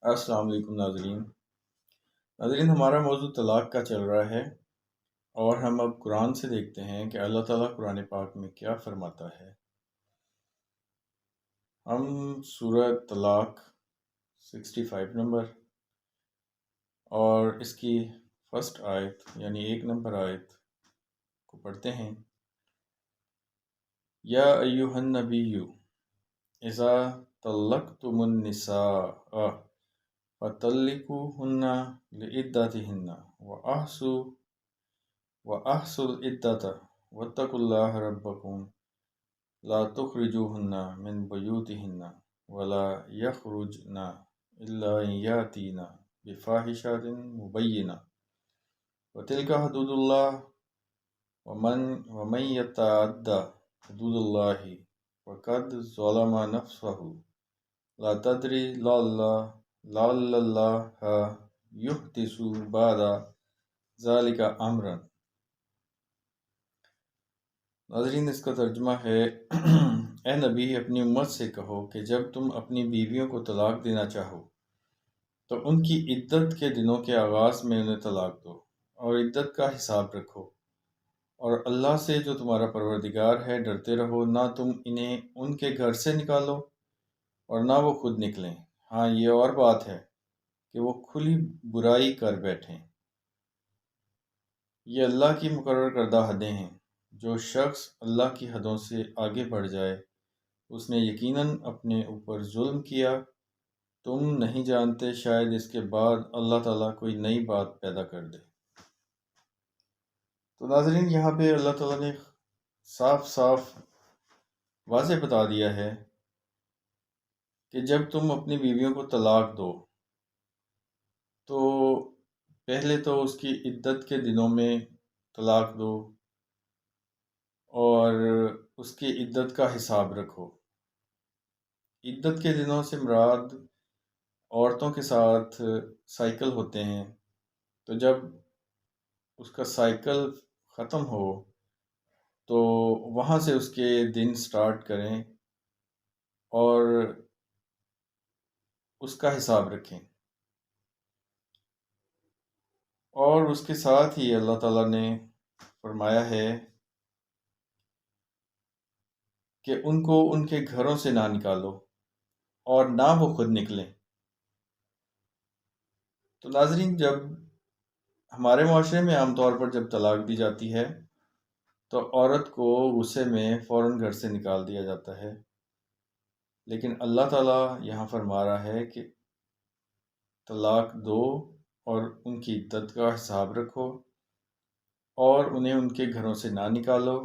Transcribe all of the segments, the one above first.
السلام علیکم ناظرین، ہمارا موضوع طلاق کا چل رہا ہے اور ہم اب قرآن سے دیکھتے ہیں کہ اللہ تعالیٰ قرآن پاک میں کیا فرماتا ہے۔ ہم سورہ طلاق 65 نمبر اور اس کی فرسٹ آیت یعنی 1 نمبر آیت کو پڑھتے ہیں۔ یا ایہا النبی اذا طلقتم النساء فطلقوهن لعدتهن وأحصوا العدة واتقوا الله ربكم لا تخرجوهن من بيوتهن ولا يخرجن إلا أن يأتين بفاحشة مبينة وتلك حدود الله ومن يتعد حدود الله فقد ظلم نفسه لا تدری لعل اللہ یحدث بعد ذلک امرا۔ ناظرین، اس کا ترجمہ ہے اے نبی، اپنی امت سے کہو کہ جب تم اپنی بیویوں کو طلاق دینا چاہو تو ان کی عدت کے دنوں کے آغاز میں انہیں طلاق دو اور عدت کا حساب رکھو، اور اللہ سے جو تمہارا پروردگار ہے ڈرتے رہو۔ نہ تم انہیں ان کے گھر سے نکالو اور نہ وہ خود نکلیں۔ ہاں، یہ اور بات ہے کہ وہ کھلی برائی کر بیٹھیں۔ یہ اللہ کی مقرر کردہ حدیں ہیں۔ جو شخص اللہ کی حدوں سے آگے بڑھ جائے اس نے یقیناً اپنے اوپر ظلم کیا۔ تم نہیں جانتے شاید اس کے بعد اللہ تعالیٰ کوئی نئی بات پیدا کر دے۔ تو ناظرین، یہاں پہ اللہ تعالیٰ نے صاف صاف واضح بتا دیا ہے کہ جب تم اپنی بیویوں کو طلاق دو تو پہلے تو اس کی عدت کے دنوں میں طلاق دو اور اس کی عدت کا حساب رکھو۔ عدت کے دنوں سے مراد عورتوں کے ساتھ سائیکل ہوتے ہیں، تو جب اس کا سائیکل ختم ہو تو وہاں سے اس کے دن سٹارٹ کریں اور اس کا حساب رکھیں۔ اور اس کے ساتھ ہی اللہ تعالیٰ نے فرمایا ہے کہ ان کو ان کے گھروں سے نہ نکالو اور نہ وہ خود نکلیں۔ تو ناظرین، جب ہمارے معاشرے میں عام طور پر جب طلاق دی جاتی ہے تو عورت کو غصے میں فوراً گھر سے نکال دیا جاتا ہے، لیکن اللہ تعالیٰ یہاں فرما رہا ہے کہ طلاق دو اور ان کی عدت کا حساب رکھو اور انہیں ان کے گھروں سے نہ نکالو،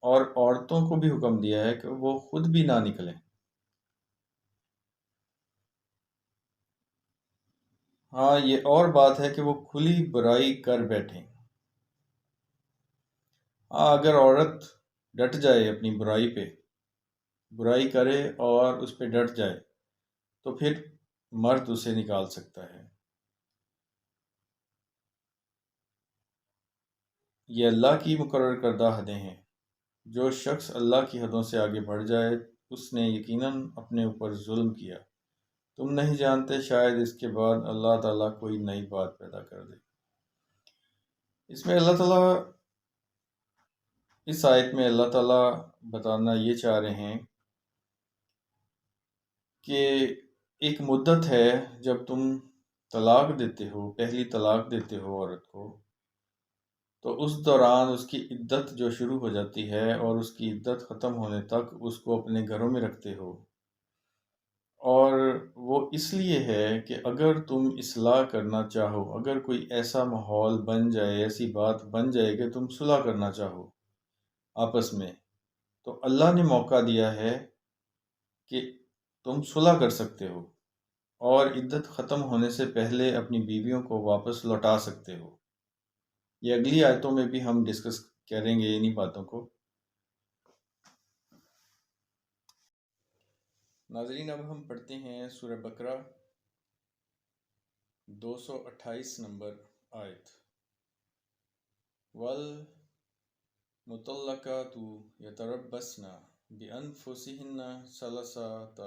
اور عورتوں کو بھی حکم دیا ہے کہ وہ خود بھی نہ نکلیں۔ ہاں، یہ اور بات ہے کہ وہ کھلی برائی کر بیٹھیں۔ ہاں، اگر عورت ڈٹ جائے اپنی برائی پہ، برائی کرے اور اس پہ ڈٹ جائے تو پھر مرد اسے نکال سکتا ہے۔ یہ اللہ کی مقرر کردہ حدیں ہیں۔ جو شخص اللہ کی حدوں سے آگے بڑھ جائے اس نے یقیناً اپنے اوپر ظلم کیا۔ تم نہیں جانتے شاید اس کے بعد اللہ تعالیٰ کوئی نئی بات پیدا کر دے۔ اس میں اللہ تعالیٰ اس آیت میں اللہ تعالیٰ بتانا یہ چاہ رہے ہیں کہ ایک مدت ہے جب تم طلاق دیتے ہو، پہلی طلاق دیتے ہو عورت کو، تو اس دوران اس کی عدت جو شروع ہو جاتی ہے اور اس کی عدت ختم ہونے تک اس کو اپنے گھروں میں رکھتے ہو، اور وہ اس لیے ہے کہ اگر تم اصلاح کرنا چاہو، اگر کوئی ایسا ماحول بن جائے، ایسی بات بن جائے کہ تم صلح کرنا چاہو آپس میں، تو اللہ نے موقع دیا ہے کہ تم صلح کر سکتے ہو اور عدت ختم ہونے سے پہلے اپنی بیویوں کو واپس لوٹا سکتے ہو۔ یہ اگلی آیتوں میں بھی ہم ڈسکس کریں گے انہی باتوں کو۔ ناظرین، اب ہم پڑھتے ہیں سورہ بقرہ 228 نمبر آیت۔ وَالْمُطَلَّقَاتُ يَتَرَبَّصْنَ بِأَنفُسِهِنَّ ثَلَاثَةَ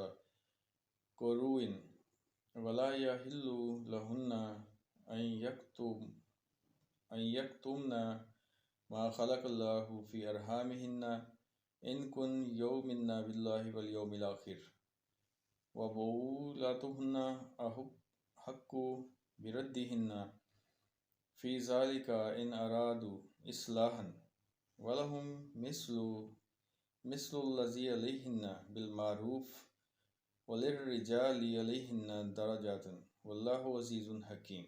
قُرُوءٍ ولا يحل لهن أن يكتمن ما خلق الله في أرحامهن إن كن يؤمن بالله واليوم الآخر وبعولتهن أحق بردهن في ذلك إن أرادوا إصلاحا ولهم مثل الذي عليهن بالمعروف وللرجال عليهن درجات واللہ عزیز حکیم۔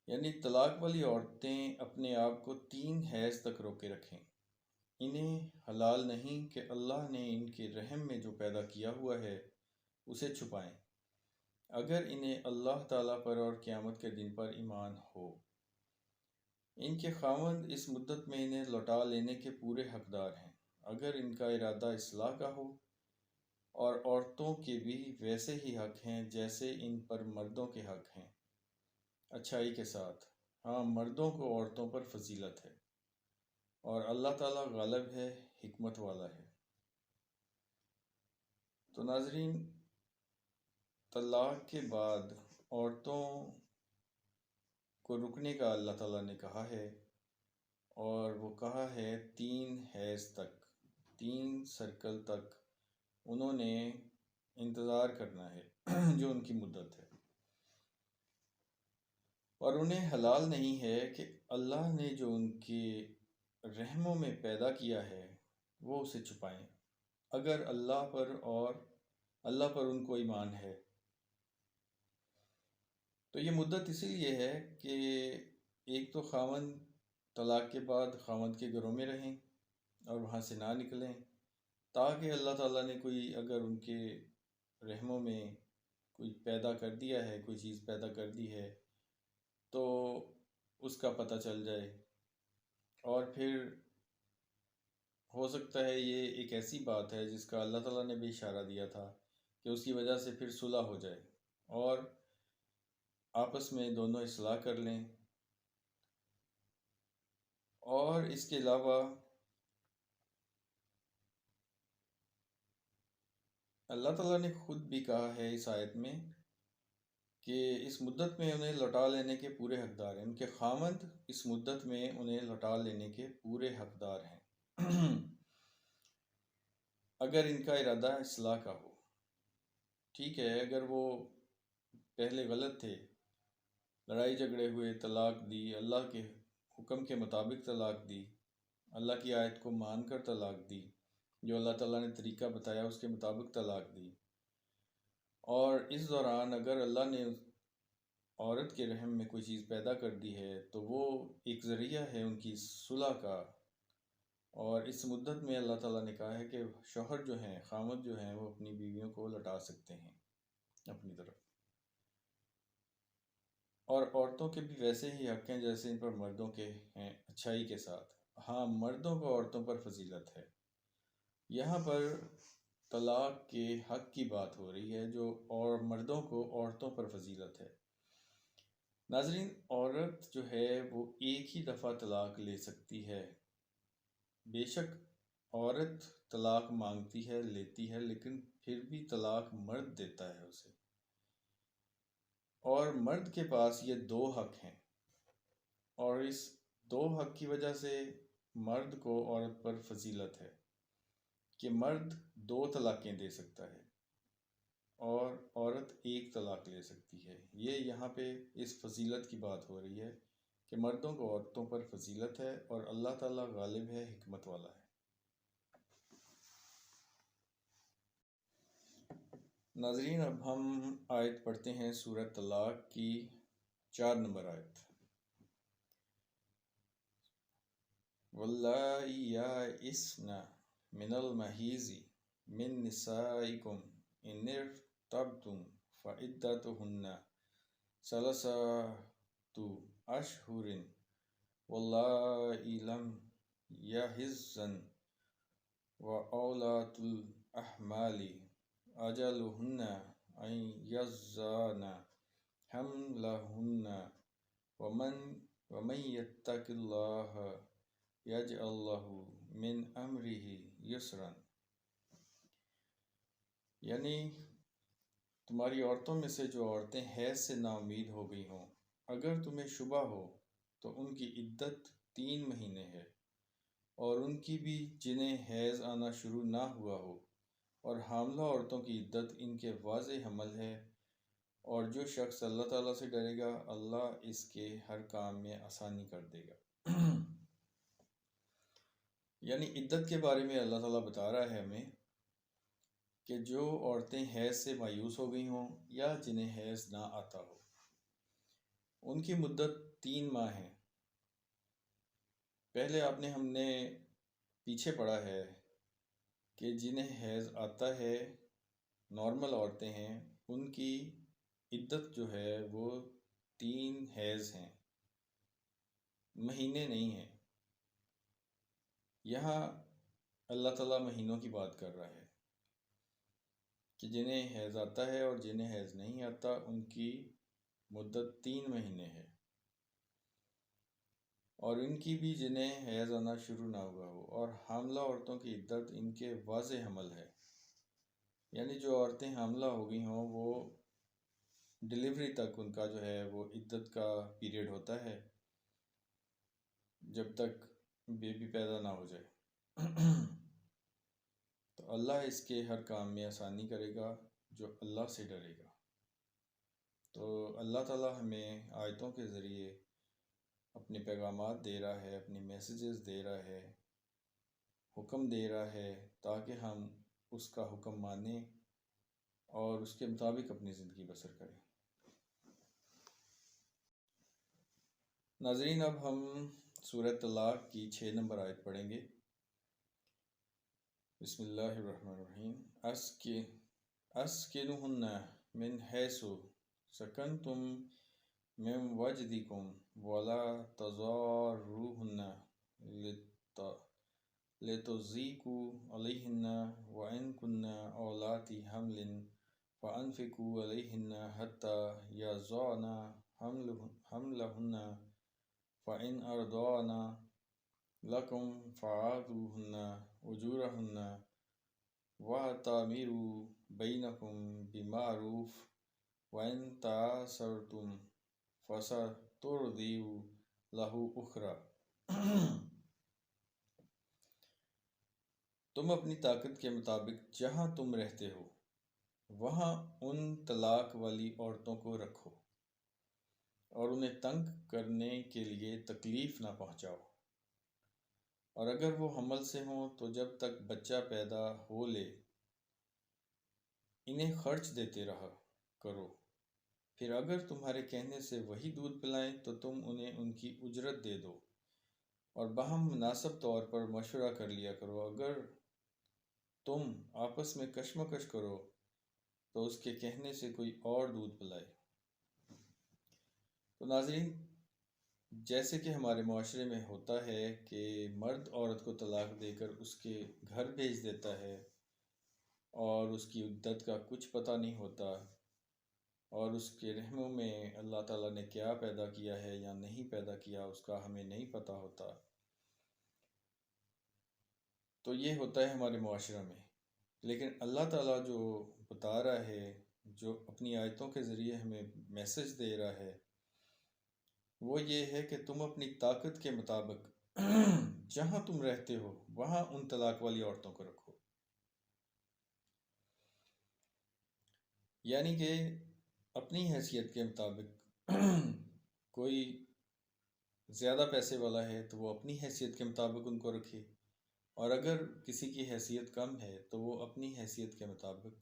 یعنی طلاق والی عورتیں اپنے آپ کو 3 حیض تک روکے رکھیں۔ انہیں حلال نہیں کہ اللہ نے ان کے رحم میں جو پیدا کیا ہوا ہے اسے چھپائیں، اگر انہیں اللہ تعالیٰ پر اور قیامت کے دن پر ایمان ہو۔ ان کے خاوند اس مدت میں انہیں لوٹا لینے کے پورے حقدار ہیں، اگر ان کا ارادہ اصلاح کا ہو، اور عورتوں کے بھی ویسے ہی حق ہیں جیسے ان پر مردوں کے حق ہیں، اچھائی کے ساتھ۔ ہاں، مردوں کو عورتوں پر فضیلت ہے، اور اللہ تعالیٰ غالب ہے، حکمت والا ہے۔ تو ناظرین، طلاق کے بعد عورتوں کو رکنے کا اللہ تعالیٰ نے کہا ہے، اور وہ کہا ہے 3 حیض تک، 3 سرکل تک انہوں نے انتظار کرنا ہے جو ان کی مدت ہے، اور انہیں حلال نہیں ہے کہ اللہ نے جو ان کے رحموں میں پیدا کیا ہے وہ اسے چھپائیں، اگر اللہ پر ان کو ایمان ہے۔ تو یہ مدت اسی لیے ہے کہ ایک تو خاوند طلاق کے بعد خاوند کے گھروں میں رہیں اور وہاں سے نہ نکلیں، تاکہ اللہ تعالیٰ نے کوئی اگر ان کے رحموں میں کوئی پیدا کر دیا ہے، کوئی چیز پیدا کر دی ہے تو اس کا پتہ چل جائے، اور پھر ہو سکتا ہے یہ ایک ایسی بات ہے جس کا اللہ تعالیٰ نے بھی اشارہ دیا تھا کہ اس کی وجہ سے پھر صلح ہو جائے اور آپس میں دونوں اصلاح کر لیں۔ اور اس کے علاوہ اللہ تعالیٰ نے خود بھی کہا ہے اس آیت میں کہ اس مدت میں انہیں لوٹا لینے کے پورے حقدار ہیں، ان کے خاوند اس مدت میں انہیں لوٹا لینے کے پورے حقدار ہیں اگر ان کا ارادہ اصلاح کا ہو۔ ٹھیک ہے، اگر وہ پہلے غلط تھے، لڑائی جھگڑے ہوئے، طلاق دی، اللہ کے حکم کے مطابق طلاق دی، اللہ کی آیت کو مان کر طلاق دی، جو اللہ تعالیٰ نے طریقہ بتایا اس کے مطابق طلاق دی، اور اس دوران اگر اللہ نے عورت کے رحم میں کوئی چیز پیدا کر دی ہے تو وہ ایک ذریعہ ہے ان کی صلح کا، اور اس مدت میں اللہ تعالیٰ نے کہا ہے کہ شوہر جو ہیں، خامد جو ہیں، وہ اپنی بیویوں کو لوٹا سکتے ہیں اپنی طرف، اور عورتوں کے بھی ویسے ہی حق ہیں جیسے ان پر مردوں کے ہیں، اچھائی کے ساتھ۔ ہاں، مردوں کو عورتوں پر فضیلت ہے۔ یہاں پر طلاق کے حق کی بات ہو رہی ہے جو اور مردوں کو عورتوں پر فضیلت ہے۔ ناظرین، عورت جو ہے وہ ایک ہی دفعہ طلاق لے سکتی ہے۔ بے شک عورت طلاق مانگتی ہے، لیتی ہے، لیکن پھر بھی طلاق مرد دیتا ہے اسے، اور مرد کے پاس یہ 2 حق ہیں، اور اس 2 حق کی وجہ سے مرد کو عورت پر فضیلت ہے کہ مرد 2 طلاقیں دے سکتا ہے اور عورت 1 طلاق لے سکتی ہے۔ یہ یہاں پہ اس فضیلت کی بات ہو رہی ہے کہ مردوں کو عورتوں پر فضیلت ہے، اور اللہ تعالیٰ غالب ہے، حکمت والا ہے۔ ناظرین، اب ہم آیت پڑھتے ہیں سورہ طلاق کی 4 نمبر آیت۔ وَاللَّائِي يَئِسْنَ مِنَ الْمَحِيضِ مِن نِّسَائِكُمْ إِنِ ارْتَبْتُمْ فَعِدَّتُهُنَّ 3 أَشْهُرٍ وَاللَّائِي لَمْ يَحِضْنَ وَأُولَاتُ الْأَحْمَالِ أَجَلُهُنَّ أَن يَضَعْنَ حَمْلَهُنَّ وَمَن يَتَّقِ اللَّهَ يَجْعَل لَّهُ مِنْ أَمْرِهِ يُسْرًا۔ یعنی تمہاری عورتوں میں سے جو عورتیں حیض سے نا امید ہو گئی ہوں، اگر تمہیں شبہ ہو تو ان کی عدت 3 مہینے ہے، اور ان کی بھی جنہیں حیض آنا شروع نہ ہوا ہو، اور حاملہ عورتوں کی عدت ان کے واضح حمل ہے۔ اور جو شخص اللہ تعالیٰ سے ڈرے گا، اللہ اس کے ہر کام میں آسانی کر دے گا۔ یعنی عدت کے بارے میں اللہ تعالیٰ بتا رہا ہے ہمیں کہ جو عورتیں حیض سے مایوس ہو گئی ہوں یا جنہیں حیض نہ آتا ہو، ان کی مدت 3 ماہ ہے۔ پہلے ہم نے پیچھے پڑھا ہے کہ جنہیں حیض آتا ہے، نارمل عورتیں ہیں، ان کی عدت جو ہے وہ 3 حیض ہیں، مہینے نہیں ہیں۔ یہاں اللہ تعالیٰ مہینوں کی بات کر رہا ہے کہ جنہیں حیض آتا ہے اور جنہیں حیض نہیں آتا ان کی مدت 3 مہینے ہے، اور ان کی بھی جنہیں حیض آنا شروع نہ ہوا ہو، اور حاملہ عورتوں کی عدت ان کے واضح حمل ہے۔ یعنی جو عورتیں حاملہ ہو گئی ہوں وہ ڈلیوری تک ان کا جو ہے وہ عدت کا پیریڈ ہوتا ہے، جب تک بیبی پیدا نہ ہو جائے۔ تو اللہ اس کے ہر کام میں آسانی کرے گا جو اللہ سے ڈرے گا۔ تو اللہ تعالیٰ ہمیں آیتوں کے ذریعے اپنے پیغامات دے رہا ہے، اپنی میسیجز دے رہا ہے، حکم دے رہا ہے، تاکہ ہم اس کا حکم مانیں اور اس کے مطابق اپنی زندگی بسر کریں۔ ناظرین، اب ہم سورہ طلاق کی 6 نمبر آیت پڑھیں گے۔ بسم اللہ الرحمن الرحیم۔ اسکنوہن من حیث سکنتم من وجدکم ولا تضاروہن لتضیقوا علیہن وإن کن اولاتی حمل فانفقوا علیہن حتی یضعن حملہن فإن أرضعن لكم فآتوهن أجورهن وأتمروا بينكم بمعروف وإن تعسرتم فسترضع له أخرى۔ تم اپنی طاقت کے مطابق جہاں تم رہتے ہو وہاں ان طلاق والی عورتوں کو رکھو، اور انہیں تنگ کرنے کے لیے تکلیف نہ پہنچاؤ، اور اگر وہ حمل سے ہوں تو جب تک بچہ پیدا ہو لے انہیں خرچ دیتے رہا کرو، پھر اگر تمہارے کہنے سے وہی دودھ پلائیں تو تم انہیں ان کی اجرت دے دو، اور باہم مناسب طور پر مشورہ کر لیا کرو۔ اگر تم آپس میں کشمکش کرو تو اس کے کہنے سے کوئی اور دودھ پلائے۔ تو ناظرین، جیسے کہ ہمارے معاشرے میں ہوتا ہے کہ مرد عورت کو طلاق دے کر اس کے گھر بھیج دیتا ہے، اور اس کی عدت کا کچھ پتہ نہیں ہوتا، اور اس کے رحموں میں اللہ تعالیٰ نے کیا پیدا کیا ہے یا نہیں پیدا کیا اس کا ہمیں نہیں پتہ ہوتا۔ تو یہ ہوتا ہے ہمارے معاشرہ میں، لیکن اللہ تعالیٰ جو بتا رہا ہے، جو اپنی آیتوں کے ذریعے ہمیں میسج دے رہا ہے، وہ یہ ہے کہ تم اپنی طاقت کے مطابق جہاں تم رہتے ہو وہاں ان طلاق والی عورتوں کو رکھو۔ یعنی کہ اپنی حیثیت کے مطابق کوئی زیادہ پیسے والا ہے تو وہ اپنی حیثیت کے مطابق ان کو رکھے، اور اگر کسی کی حیثیت کم ہے تو وہ اپنی حیثیت کے مطابق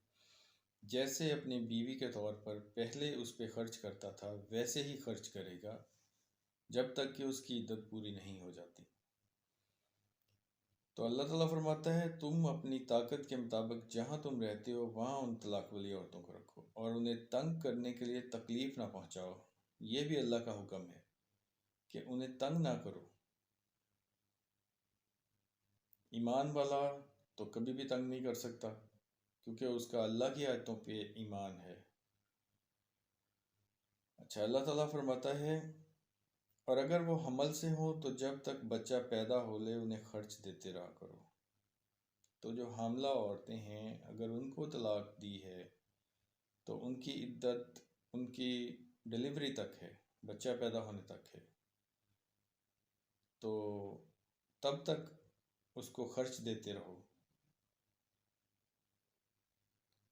جیسے اپنی بیوی کے طور پر پہلے اس پہ خرچ کرتا تھا ویسے ہی خرچ کرے گا جب تک کہ اس کی عدت پوری نہیں ہو جاتی۔ تو اللہ تعالیٰ فرماتا ہے تم اپنی طاقت کے مطابق جہاں تم رہتے ہو وہاں ان طلاق والی عورتوں کو رکھو، اور انہیں تنگ کرنے کے لیے تکلیف نہ پہنچاؤ۔ یہ بھی اللہ کا حکم ہے کہ انہیں تنگ نہ کرو۔ ایمان والا تو کبھی بھی تنگ نہیں کر سکتا، کیونکہ اس کا اللہ کی آیتوں پہ ایمان ہے۔ اچھا، اللہ تعالیٰ فرماتا ہے اور اگر وہ حمل سے ہو تو جب تک بچہ پیدا ہو لے انہیں خرچ دیتے رہا کرو۔ تو جو حاملہ عورتیں ہیں اگر ان کو طلاق دی ہے تو ان کی عدت ان کی ڈلیوری تک ہے، بچہ پیدا ہونے تک ہے، تو تب تک اس کو خرچ دیتے رہو،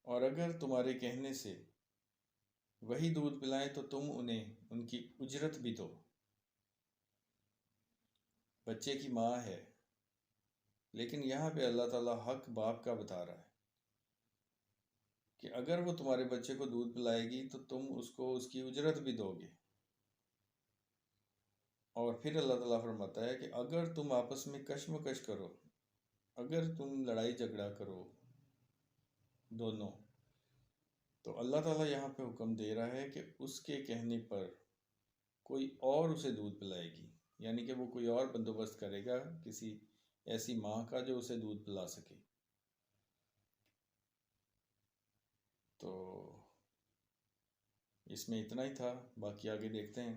اور اگر تمہارے کہنے سے وہی دودھ پلائیں تو تم انہیں ان کی اجرت بھی دو۔ بچے کی ماں ہے، لیکن یہاں پہ اللہ تعالیٰ حق باپ کا بتا رہا ہے کہ اگر وہ تمہارے بچے کو دودھ پلائے گی تو تم اس کو اس کی اجرت بھی دو گے۔ اور پھر اللہ تعالیٰ فرماتا ہے کہ اگر تم آپس میں کشمکش کرو، اگر تم لڑائی جھگڑا کرو دونوں، تو اللہ تعالیٰ یہاں پہ حکم دے رہا ہے کہ اس کے کہنے پر کوئی اور اسے دودھ پلائے گی، یعنی کہ وہ کوئی اور بندوبست کرے گا کسی ایسی ماں کا جو اسے دودھ پلا سکے۔ تو اس میں اتنا ہی تھا، باقی آگے دیکھتے ہیں۔